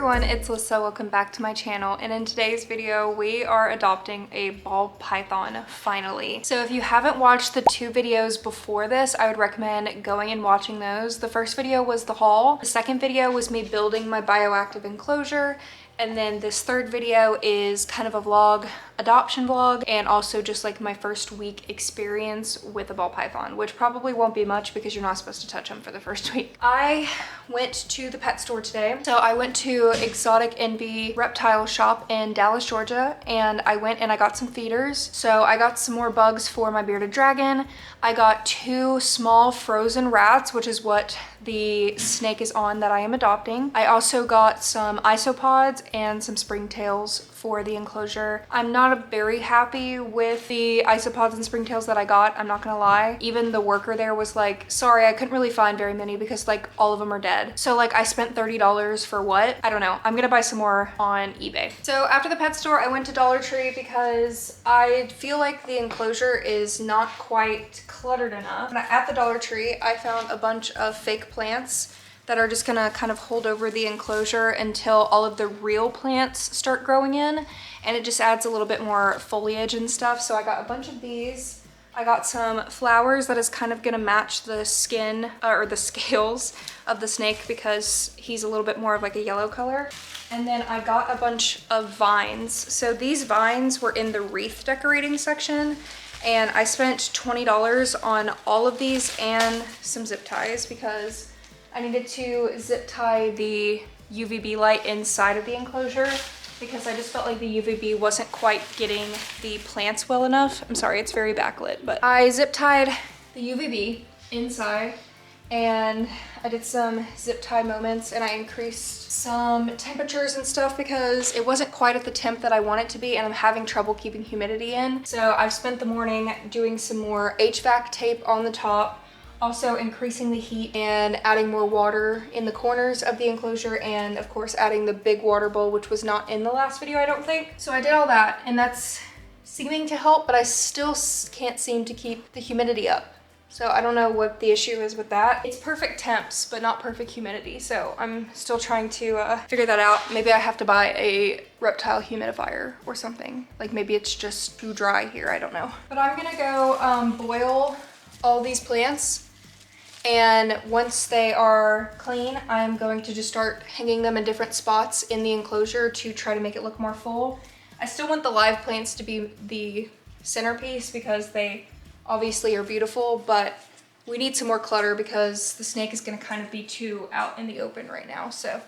everyone, it's Alyssa. Welcome back to my channel, and in today's video we are adopting a ball python finally. So if you haven't watched the two videos before this, I would recommend going and watching those. The first video was the haul. The second video was me building my bioactive enclosure. And then this third video is kind of a vlog, adoption vlog, and also just like my first week experience with a ball python, which probably won't be much because you're not supposed to touch them for the first week. I went to the pet store today. So I went to Exotic Envy Reptile Shop in Dallas, Georgia, and I went and I got some feeders. So I got some more bugs for my bearded dragon. I got two small frozen rats, which is what the snake is on that I am adopting. I also got some isopods and some springtails for the enclosure. I'm not very happy with the isopods and springtails that I got, I'm not gonna lie. Even the worker there was like, sorry, I couldn't really find very many because like all of them are dead. So like I spent $30 for what? I don't know. I'm gonna buy some more on eBay. So after the pet store, I went to Dollar Tree because I feel like the enclosure is not quite cluttered enough. And at the Dollar Tree, I found a bunch of fake plants that are just gonna kind of hold over the enclosure until all of the real plants start growing in, and it just adds a little bit more foliage and stuff. So I got a bunch of these. I got some flowers that is kind of gonna match the skin or the scales of the snake because he's a little bit more of like a yellow color. And then I got a bunch of vines. So these vines were in the wreath decorating section, and I spent $20 on all of these and some zip ties because I needed to zip tie the UVB light inside of the enclosure because I just felt like the UVB wasn't quite getting the plants well enough. I'm sorry, it's very backlit, but I zip tied the UVB inside and I did some zip tie moments and I increased some temperatures and stuff because it wasn't quite at the temp that I want it to be and I'm having trouble keeping humidity in. So I've spent the morning doing some more HVAC tape on the top, also increasing the heat and adding more water in the corners of the enclosure, and of course adding the big water bowl, which was not in the last video, I don't think. So I did all that and that's seeming to help, but I still can't seem to keep the humidity up. So I don't know what the issue is with that. It's perfect temps, but not perfect humidity. So I'm still trying to figure that out. Maybe I have to buy a reptile humidifier or something. Like maybe it's just too dry here, I don't know. But I'm gonna go boil all these plants. And once they are clean, I'm going to just start hanging them in different spots in the enclosure to try to make it look more full. I still want the live plants to be the centerpiece because they obviously are beautiful, but we need some more clutter because the snake is gonna kind of be too out in the open right now. So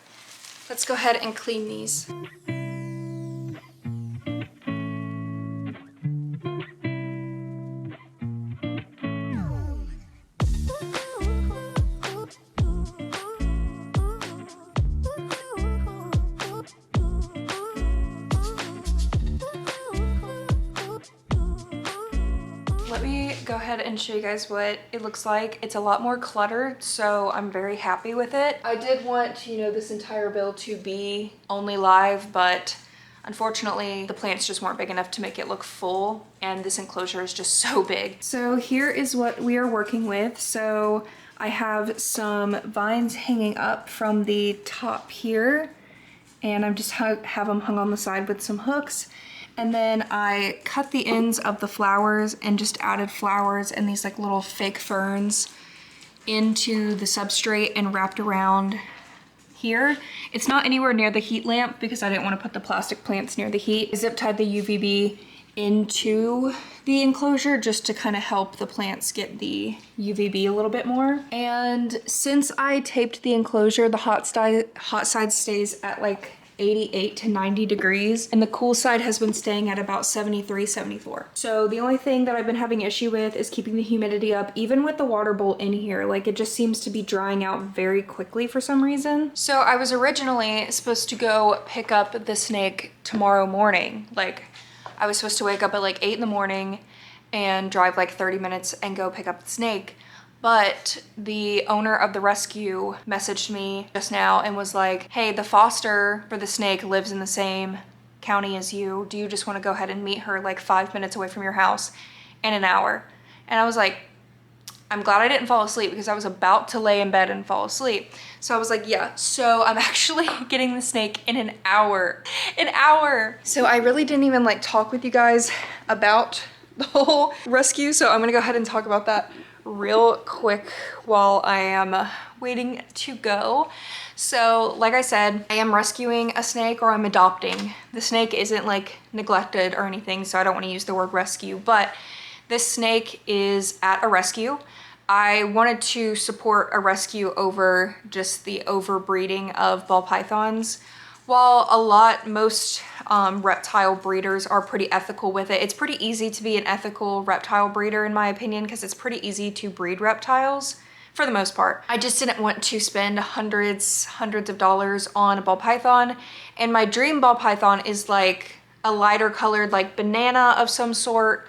let's go ahead and clean these. Let me go ahead and show you guys what it looks like. It's a lot more cluttered, so I'm very happy with it. I did want, you know, this entire build to be only live, but unfortunately the plants just weren't big enough to make it look full, and this enclosure is just so big. So here is what we are working with. So I have some vines hanging up from the top here, and I'm just have them hung on the side with some hooks. And then I cut the ends of the flowers and just added flowers and these like little fake ferns into the substrate and wrapped around here. It's not anywhere near the heat lamp because I didn't want to put the plastic plants near the heat. I zip tied the UVB into the enclosure just to kind of help the plants get the UVB a little bit more. And since I taped the enclosure, the hot side stays at like 88 to 90 degrees, and the cool side has been staying at about 73, 74. So the only thing that I've been having issue with is keeping the humidity up, even with the water bowl in here. Like it just seems to be drying out very quickly for some reason. So I was originally supposed to go pick up the snake tomorrow morning. Like I was supposed to wake up at like 8 in the morning and drive like 30 minutes and go pick up the snake. But the owner of the rescue messaged me just now and was like, hey, the foster for the snake lives in the same county as you. Do you just want to go ahead and meet her like 5 minutes away from your house in an hour? And I was like, I'm glad I didn't fall asleep because I was about to lay in bed and fall asleep. So I was like, yeah, so I'm actually getting the snake in an hour. An hour. So I really didn't even like talk with you guys about the whole rescue. So I'm gonna go ahead and talk about that real quick while I am waiting to go. So like I said, I am rescuing a snake, or I'm adopting. The snake isn't like neglected or anything, so I don't want to use the word rescue, but this snake is at a rescue. I wanted to support a rescue over just the overbreeding of ball pythons. While most reptile breeders are pretty ethical with it, it's pretty easy to be an ethical reptile breeder in my opinion, because it's pretty easy to breed reptiles for the most part. I just didn't want to spend hundreds of dollars on a ball python, and my dream ball python is like a lighter colored like banana of some sort.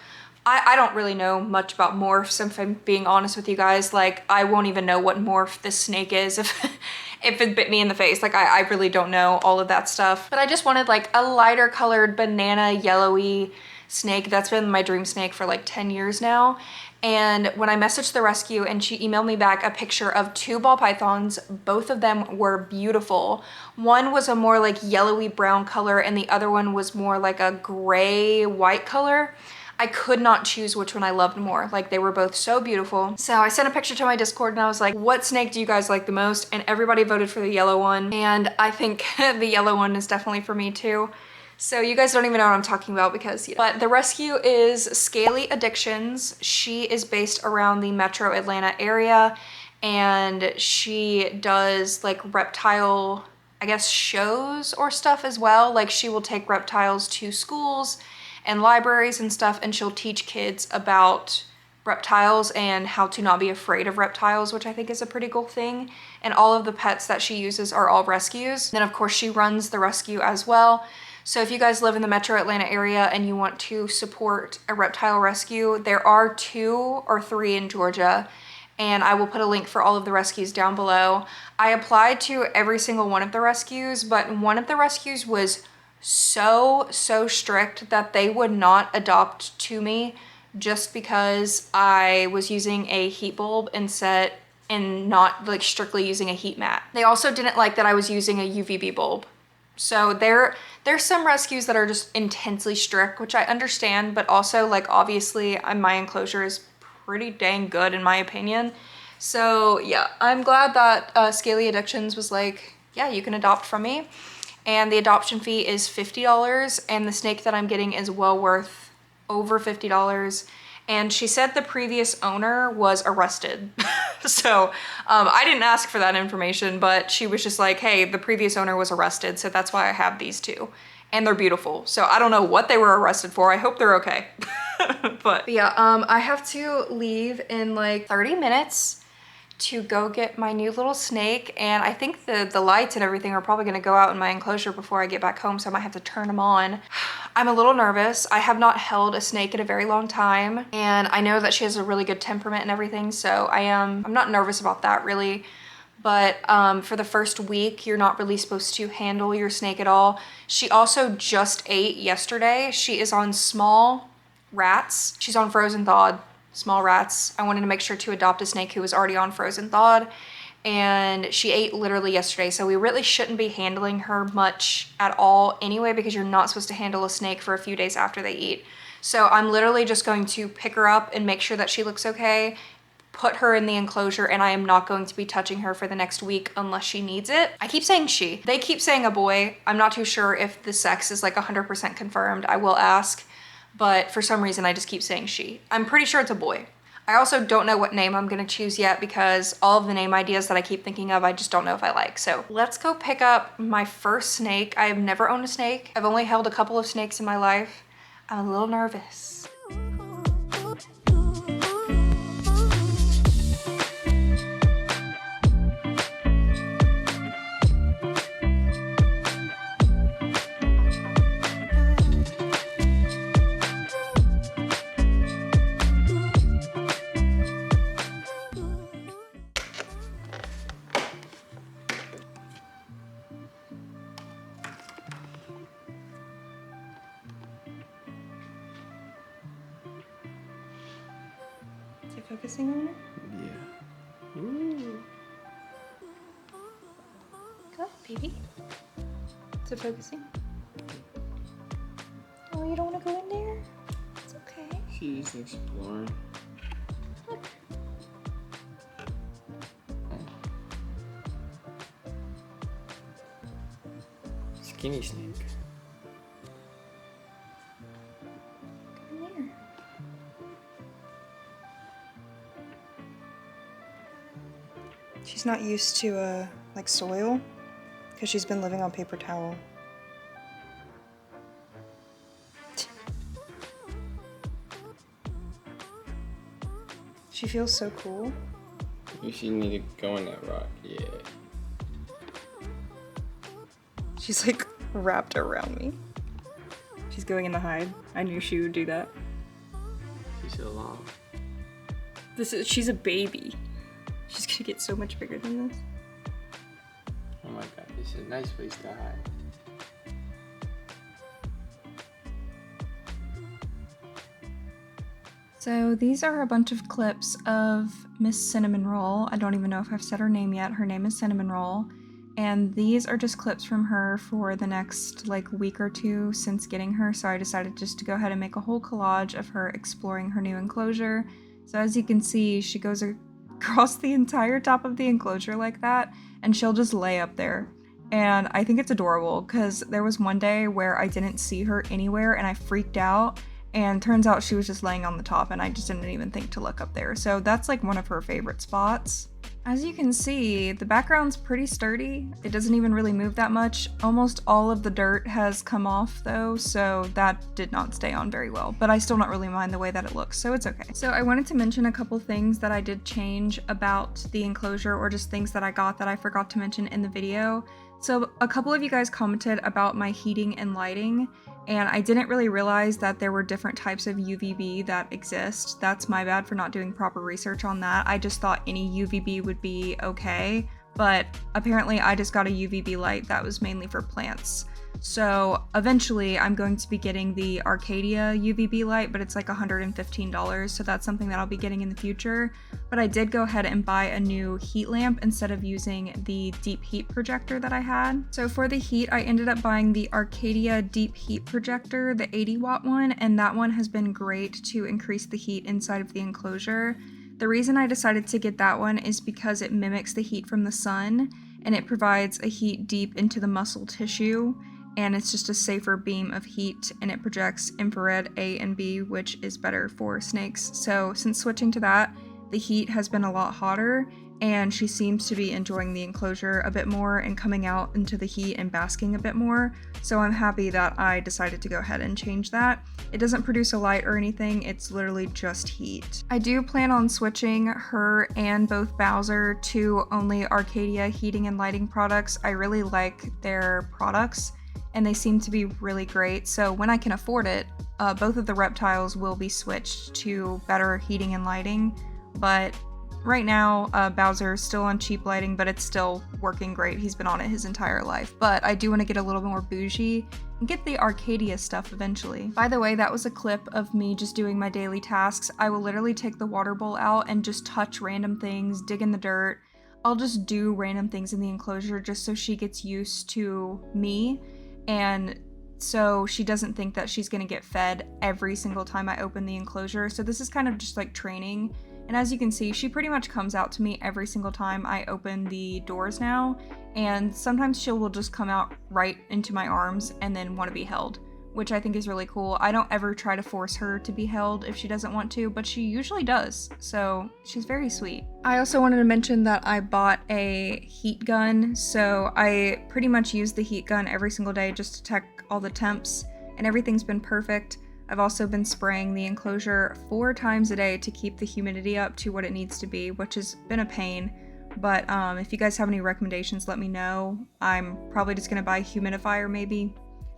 I don't really know much about morphs, if I'm being honest with you guys. Like, I won't even know what morph this snake is if it bit me in the face. Like, I really don't know all of that stuff. But I just wanted like a lighter colored banana yellowy snake. That's been my dream snake for like 10 years now. And when I messaged the rescue and she emailed me back a picture of 2 ball pythons, both of them were beautiful. One was a more like yellowy brown color and the other one was more like a gray white color. I could not choose which one I loved more. Like, they were both so beautiful. So I sent a picture to my Discord and I was like, what snake do you guys like the most? And everybody voted for the yellow one. And I think the yellow one is definitely for me too. So you guys don't even know what I'm talking about because, but the rescue is Scaly Addictions. She is based around the Metro Atlanta area and she does like reptile, I guess, shows or stuff as well. Like, she will take reptiles to schools and libraries and stuff, and she'll teach kids about reptiles and how to not be afraid of reptiles, which I think is a pretty cool thing. And all of the pets that she uses are all rescues. Then of course she runs the rescue as well. So if you guys live in the Metro Atlanta area and you want to support a reptile rescue, there are 2 or 3 in Georgia, and I will put a link for all of the rescues down below. I applied to every single one of the rescues, but one of the rescues was so strict that they would not adopt to me just because I was using a heat bulb and not like strictly using a heat mat. They also didn't like that I was using a UVB bulb. So there's some rescues that are just intensely strict, which I understand, but also like obviously my enclosure is pretty dang good in my opinion. So yeah, I'm glad that Scaly Addictions was like, yeah, you can adopt from me. And the adoption fee is $50, and the snake that I'm getting is well worth over $50. And she said the previous owner was arrested. So I didn't ask for that information, but she was just like, hey, the previous owner was arrested, so that's why I have these 2. And they're beautiful. So I don't know what they were arrested for. I hope they're okay. But yeah, I have to leave in like 30 minutes to go get my new little snake, and I think the lights and everything are probably gonna go out in my enclosure before I get back home, so I might have to turn them on. I'm a little nervous. I have not held a snake in a very long time, and I know that she has a really good temperament and everything, so I'm not nervous about that really. But for the first week, you're not really supposed to handle your snake at all. She also just ate yesterday. She is on small rats. She's on frozen thawed small rats. I wanted to make sure to adopt a snake who was already on frozen thawed, and she ate literally yesterday. So we really shouldn't be handling her much at all anyway, because you're not supposed to handle a snake for a few days after they eat. So I'm literally just going to pick her up and make sure that she looks okay, put her in the enclosure, and I am not going to be touching her for the next week unless she needs it. I keep saying she. They keep saying a boy. I'm not too sure if the sex is like 100% confirmed. I will ask. But for some reason I just keep saying she. I'm pretty sure it's a boy. I also don't know what name I'm gonna choose yet, because all of the name ideas that I keep thinking of, I just don't know if I like. So let's go pick up my first snake. I have never owned a snake. I've only held a couple of snakes in my life. I'm a little nervous. Is it focusing on it? Baby? Is it focusing? Oh, you don't want to go in there? It's okay. She's exploring. Look. Skinny snake. Come here. She's not used to like soil because she's been living on paper towel. She feels so cool. She need to go in that rock, yeah. She's like wrapped around me. She's going in the hide. I knew she would do that. She's so long. She's a baby. She's gonna get so much bigger than this. Oh my god, this is a nice place to hide. So these are a bunch of clips of Miss Cinnamon Roll. I don't even know if I've said her name yet. Her name is Cinnamon Roll. And these are just clips from her for the next like week or two since getting her. So I decided just to go ahead and make a whole collage of her exploring her new enclosure. So as you can see, she goes across the entire top of the enclosure like that, and she'll just lay up there. And I think it's adorable because there was one day where I didn't see her anywhere and I freaked out. And turns out she was just laying on the top and I just didn't even think to look up there. So that's like one of her favorite spots. As you can see, the background's pretty sturdy. It doesn't even really move that much. Almost all of the dirt has come off though, so that did not stay on very well. But I still don't really mind the way that it looks, so it's okay. So I wanted to mention a couple things that I did change about the enclosure, or just things that I got that I forgot to mention in the video. So a couple of you guys commented about my heating and lighting, and I didn't really realize that there were different types of UVB that exist. That's my bad for not doing proper research on that. I just thought any UVB would be okay, but apparently I just got a UVB light that was mainly for plants. So eventually I'm going to be getting the Arcadia UVB light, but it's like $115, so that's something that I'll be getting in the future. But I did go ahead and buy a new heat lamp instead of using the deep heat projector that I had. So for the heat, I ended up buying the Arcadia deep heat projector, the 80 watt one, and that one has been great to increase the heat inside of the enclosure. The reason I decided to get that one is because it mimics the heat from the sun, and it provides a heat deep into the muscle tissue, and it's just a safer beam of heat, and it projects infrared A and B, which is better for snakes. So since switching to that, the heat has been a lot hotter, and she seems to be enjoying the enclosure a bit more and coming out into the heat and basking a bit more. So I'm happy that I decided to go ahead and change that. It doesn't produce a light or anything, it's literally just heat. I do plan on switching her and both Bowser to only Arcadia heating and lighting products. I really like their products, and they seem to be really great. So when I can afford it, both of the reptiles will be switched to better heating and lighting. But right now, Bowser is still on cheap lighting, but it's still working great. He's been on it his entire life. But I do want to get a little more bougie and get the Arcadia stuff eventually. By the way, that was a clip of me just doing my daily tasks. I will literally take the water bowl out and just touch random things, dig in the dirt. I'll just do random things in the enclosure just so she gets used to me, and so she doesn't think that she's gonna get fed every single time I open the enclosure. So this is kind of just like training. And as you can see, she pretty much comes out to me every single time I open the doors now. And sometimes she will just come out right into my arms and then want to be held, which I think is really cool. I don't ever try to force her to be held if she doesn't want to, but she usually does. So she's very sweet. I also wanted to mention that I bought a heat gun. So I pretty much use the heat gun every single day just to check all the temps, and everything's been perfect. I've also been spraying the enclosure 4 times a day to keep the humidity up to what it needs to be, which has been a pain. But if you guys have any recommendations, let me know. I'm probably just gonna buy a humidifier maybe.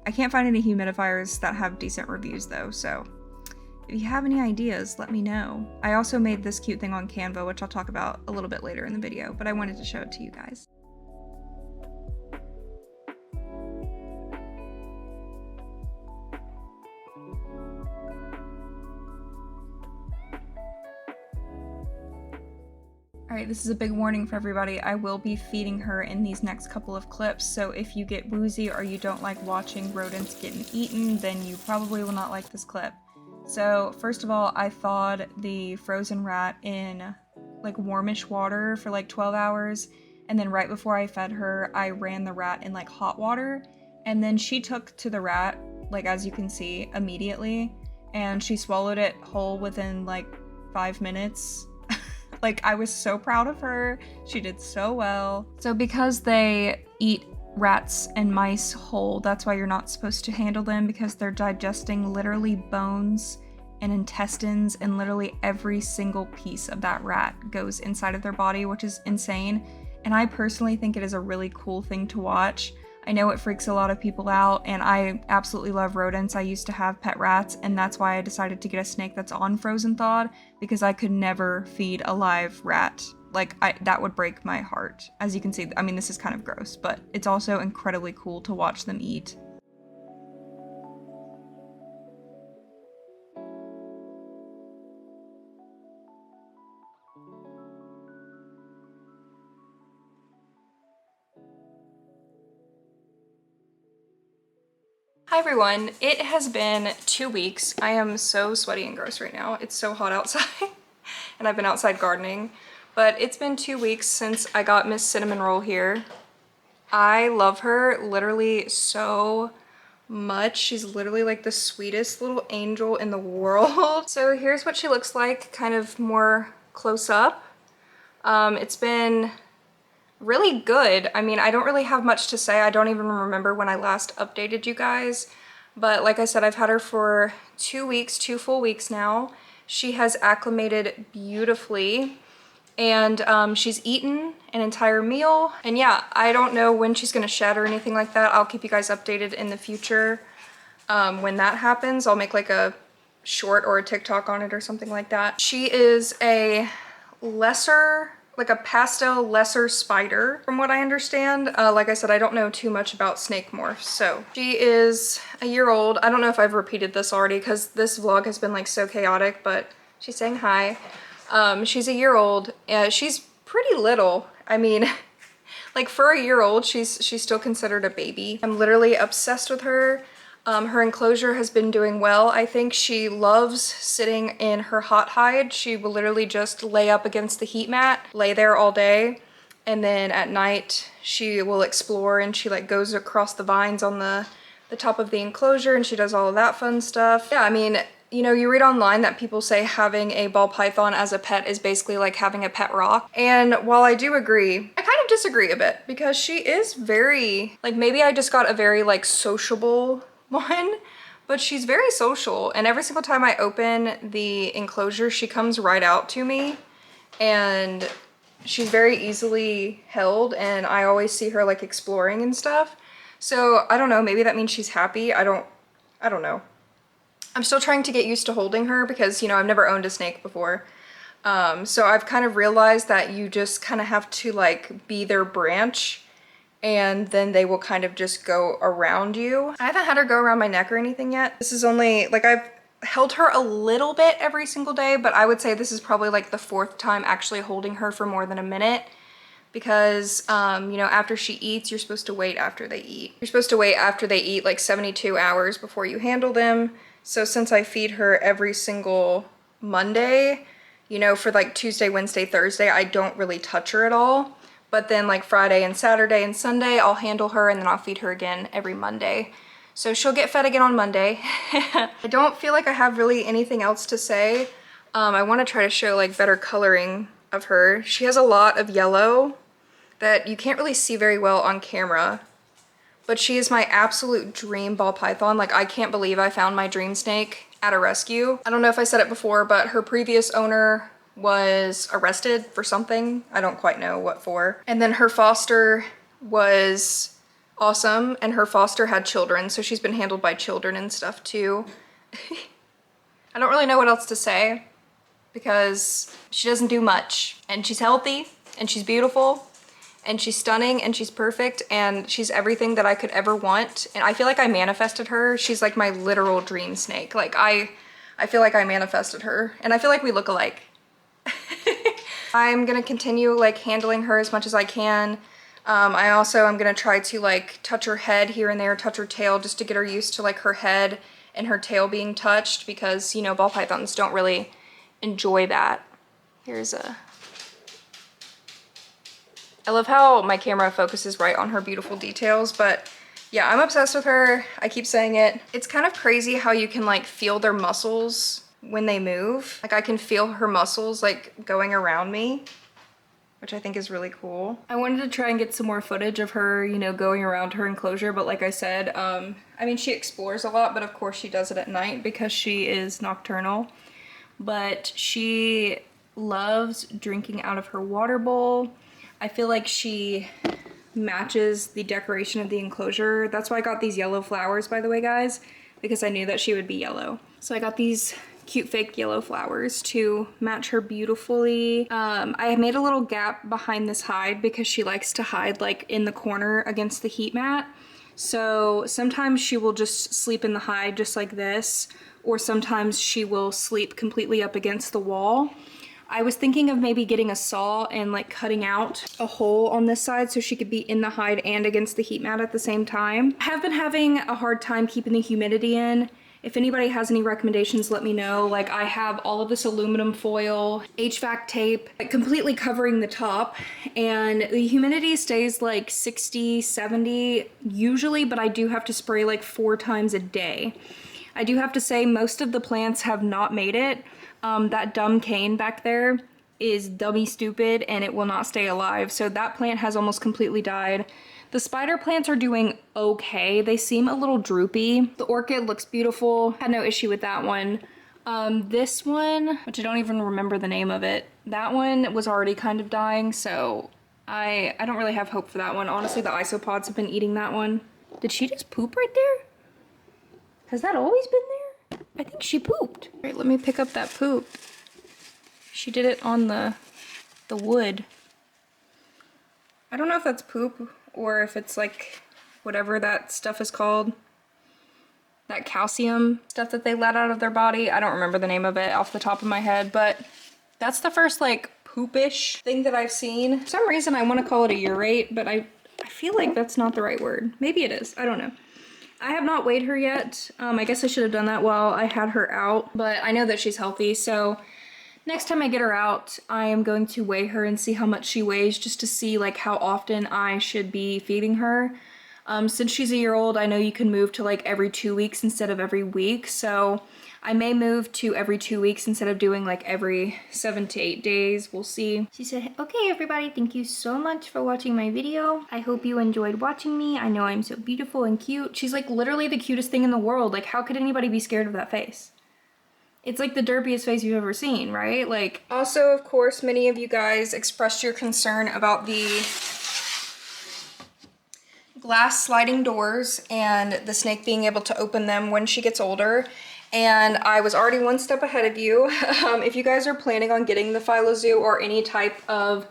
I can't find any humidifiers that have decent reviews though, so if you have any ideas, let me know. I also made this cute thing on Canva, which I'll talk about a little bit later in the video, but I wanted to show it to you guys. Alright, this is a big warning for everybody. I will be feeding her in these next couple of clips, so if you get woozy or you don't like watching rodents getting eaten, then you probably will not like this clip. So, first of all, I thawed the frozen rat in like warmish water for like 12 hours, and then right before I fed her, I ran the rat in like hot water, and then she took to the rat, like as you can see, immediately, and she swallowed it whole within like 5 minutes. Like, I was so proud of her. She did so well. So because they eat rats and mice whole, that's why you're not supposed to handle them, because they're digesting literally bones and intestines, and literally every single piece of that rat goes inside of their body, which is insane. And I personally think it is a really cool thing to watch. I know it freaks a lot of people out, and I absolutely love rodents. I used to have pet rats, and that's why I decided to get a snake that's on frozen thawed, because I could never feed a live rat. Like, that would break my heart. As you can see, I mean, this is kind of gross, but it's also incredibly cool to watch them eat. Hi everyone, it has been 2 weeks. I am so sweaty and gross right now. It's so hot outside and I've been outside gardening, but it's been 2 weeks since I got Miss Cinnamon Roll here. I love her literally so much. She's literally like the sweetest little angel in the world. So here's what she looks like, kind of more close up. It's been really good. I mean, I don't really have much to say. I don't even remember when I last updated you guys, but like I said, I've had her for 2 weeks, 2 full weeks now. She has acclimated beautifully, and she's eaten an entire meal. And yeah, I don't know when she's gonna shed or anything like that. I'll keep you guys updated in the future when that happens. I'll make like a short or a TikTok on it or something like that. She is a lesser, like a pastel lesser spider from what I understand. Like I said, I don't know too much about snake morphs. So she is a year old. I don't know if I've repeated this already because this vlog has been like so chaotic, but she's saying hi. She's a year old. She's pretty little. I mean, like for a year old, she's still considered a baby. I'm literally obsessed with her. Her enclosure has been doing well. I think she loves sitting in her hot hide. She will literally just lay up against the heat mat, lay there all day, and then at night she will explore, and she like goes across the vines on the top of the enclosure, and she does all of that fun stuff. Yeah, I mean, you know, you read online that people say having a ball python as a pet is basically like having a pet rock. And while I do agree, I kind of disagree a bit, because she is very, like, maybe I just got a very like sociable one, but she's very social, and every single time I open the enclosure, she comes right out to me, and she's very easily held, and I always see her like exploring and stuff. So I don't know, maybe that means she's happy. I don't know. I'm still trying to get used to holding her because, you know, I've never owned a snake before. So I've kind of realized that you just kind of have to like be their branch, and then they will kind of just go around you. I haven't had her go around my neck or anything yet. This is only, like, I've held her a little bit every single day, but I would say this is probably like the 4th time actually holding her for more than a minute, because, you know, after she eats, you're supposed to wait after they eat. You're supposed to wait after they eat like 72 hours before you handle them. So since I feed her every single Monday, you know, for like Tuesday, Wednesday, Thursday, I don't really touch her at all. But then like Friday and Saturday and Sunday, I'll handle her, and then I'll feed her again every Monday. So she'll get fed again on Monday. I don't feel like I have really anything else to say. I want to try to show like better coloring of her. She has a lot of yellow that you can't really see very well on camera, but she is my absolute dream ball python. Like, I can't believe I found my dream snake at a rescue. I don't know if I said it before, but her previous owner was arrested for something. I don't quite know what for. And then her foster was awesome, and her foster had children, so she's been handled by children and stuff too. I don't really know what else to say, because she doesn't do much, and she's healthy, and she's beautiful, and she's stunning, and she's perfect, and she's everything that I could ever want. And I feel like I manifested her. She's like my literal dream snake. Like, I feel like I manifested her, and I feel like we look alike. I'm gonna continue like handling her as much as I can. I also am gonna try to like touch her head here and there, touch her tail, just to get her used to like her head and her tail being touched, because you know, ball pythons don't really enjoy that. Here's a... I love how my camera focuses right on her beautiful details, but yeah, I'm obsessed with her. I keep saying it. It's kind of crazy how you can like feel their muscles when they move. Like I can feel her muscles like going around me, which I think is really cool. I wanted to try and get some more footage of her, you know, going around her enclosure, but like I said, I mean, she explores a lot, but of course she does it at night because she is nocturnal. But she loves drinking out of her water bowl. I feel like she matches the decoration of the enclosure. That's why I got these yellow flowers, by the way, guys, because I knew that she would be yellow. So I got these cute fake yellow flowers to match her beautifully. I made a little gap behind this hide because she likes to hide like in the corner against the heat mat. So sometimes she will just sleep in the hide just like this, or sometimes she will sleep completely up against the wall. I was thinking of maybe getting a saw and like cutting out a hole on this side so she could be in the hide and against the heat mat at the same time. I have been having a hard time keeping the humidity in. If anybody has any recommendations, let me know. Like I have all of this aluminum foil, HVAC tape, like completely covering the top, and the humidity stays like 60, 70 usually, but I do have to spray like 4 times a day. I do have to say most of the plants have not made it. That dumb cane back there is dummy stupid and it will not stay alive. So that plant has almost completely died. The spider plants are doing okay. They seem a little droopy. The orchid looks beautiful. Had no issue with that one. This one, which I don't even remember the name of it, that one was already kind of dying, so I don't really have hope for that one. Honestly, the isopods have been eating that one. Did she just poop right there? Has that always been there? I think she pooped. All right, let me pick up that poop. She did it on the wood. I don't know if that's poop or if it's like whatever that stuff is called. That calcium stuff that they let out of their body. I don't remember the name of it off the top of my head, but that's the first like poopish thing that I've seen. For some reason I want to call it a urate, but I feel like that's not the right word. Maybe it is, I don't know. I have not weighed her yet. I guess I should have done that while I had her out, but I know that she's healthy, so next time I get her out, I am going to weigh her and see how much she weighs, just to see like how often I should be feeding her. Since she's a year old, I know you can move to like every 2 weeks instead of every week, so I may move to every 2 weeks instead of doing like every 7 to 8 days. We'll see. She said, okay everybody, thank you so much for watching my video. I hope you enjoyed watching me. I know I'm so beautiful and cute. She's like literally the cutest thing in the world. Like how could anybody be scared of that face? It's like the derpiest face you've ever seen, right? Like, also, of course, many of you guys expressed your concern about the glass sliding doors and the snake being able to open them when she gets older. And I was already one step ahead of you. If you guys are planning on getting the Philo-Zoo or any type of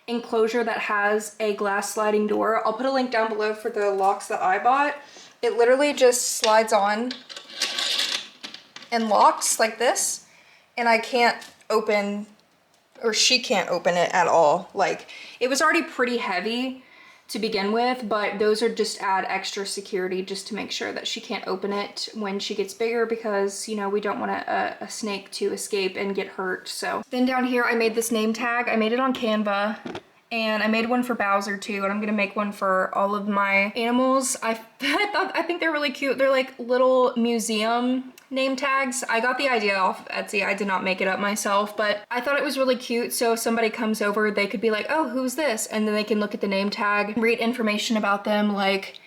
enclosure that has a glass sliding door, I'll put a link down below for the locks that I bought. It literally just slides on and locks like this, and I can't open, or she can't open it at all. Like, it was already pretty heavy to begin with, but those are just add extra security just to make sure that she can't open it when she gets bigger, because you know we don't want a snake to escape and get hurt. So then down here I made this name tag. I made it on Canva, and I made one for Bowser too, and I'm gonna make one for all of my animals. I think they're really cute. They're like little museum name tags. I got the idea off Etsy. I did not make it up myself, but I thought it was really cute. So if somebody comes over, they could be like, oh, who's this? And then they can look at the name tag, read information about them, like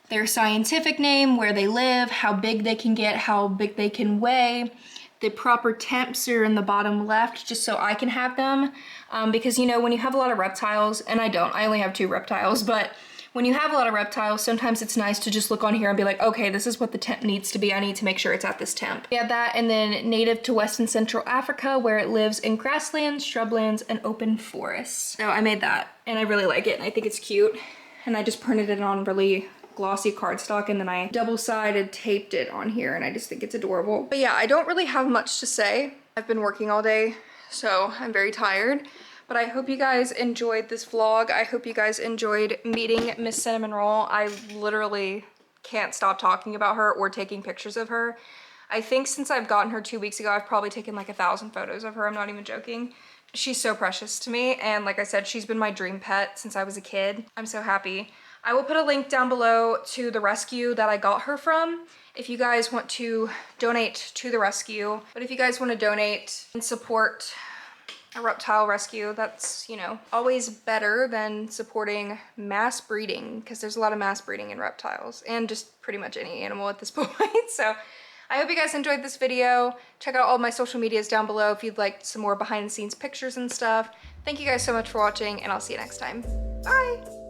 their scientific name, where they live, how big they can get, how big they can weigh. The proper temps are in the bottom left, just so I can have them. Because you know, when you have a lot of reptiles, and I only have 2 reptiles, but when you have a lot of reptiles, sometimes it's nice to just look on here and be like, okay, this is what the temp needs to be. I need to make sure it's at this temp. We have that, and then native to West and Central Africa, where it lives in grasslands, shrublands, and open forests. So I made that, and I really like it, and I think it's cute. And I just printed it on really glossy cardstock, and then I double-sided taped it on here, and I just think it's adorable. But yeah, I don't really have much to say. I've been working all day, so I'm very tired. But I hope you guys enjoyed this vlog. I hope you guys enjoyed meeting Miss Cinnamon Roll. I literally can't stop talking about her or taking pictures of her. I think since I've gotten her 2 weeks ago, I've probably taken like 1,000 photos of her. I'm not even joking. She's so precious to me. And like I said, she's been my dream pet since I was a kid. I'm so happy. I will put a link down below to the rescue that I got her from if you guys want to donate to the rescue. But if you guys want to donate and support a reptile rescue, that's, you know, always better than supporting mass breeding, because there's a lot of mass breeding in reptiles and just pretty much any animal at this point. So I hope you guys enjoyed this video. Check out all my social medias down below if you'd like some more behind the scenes pictures and stuff. Thank you guys so much for watching, and I'll see you next time. Bye.